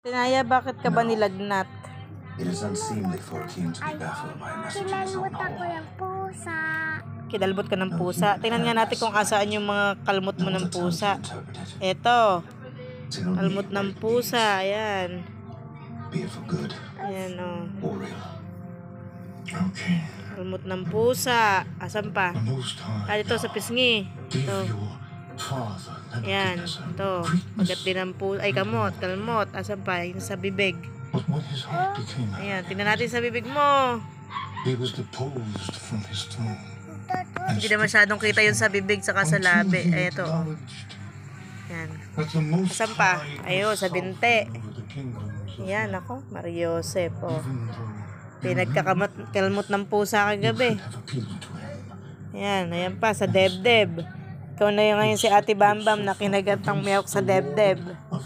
Tinaya, bakit ka ba nilagnat? It is unseemly for a king to be baffled by a message in his own Kinalmot ako hall. ng pusa. Kidalbot ka ng pusa. Tingnan nga natin kung asaan yung mga kalmot mo ng pusa. Eto, kalmot ng pusa. Ayan. Be it for good Ayan, oh. or real. Okay. Kalmot ng pusa. Asan pa? The Most High Dito sa pisngi. gave Ito. your father Ayan. Nebuchadnezzar Ito. greatness. Pagat din ng pusa. Ay, kalmot. Asan pa? Yung sa bibig. But when his heart became Ayan. angry, Tingnan natin sa bibig mo. he was deposed from his throne. Hindi na masyadong kita yun sa bibig saka sa labi. Ay, ito, oh. Ayan. That the Most Asan pa? High Ayun, sa binte. over the kingdoms of Ayan, ako. Mariosep, oh. even though Pinagkakalmot ng pusa kagabi. have appealed to him. Ayan pa, sa debdeb. Ikaw na yung ngayon si Ate Bambam na kinagat ng miyok sa debdeb. Of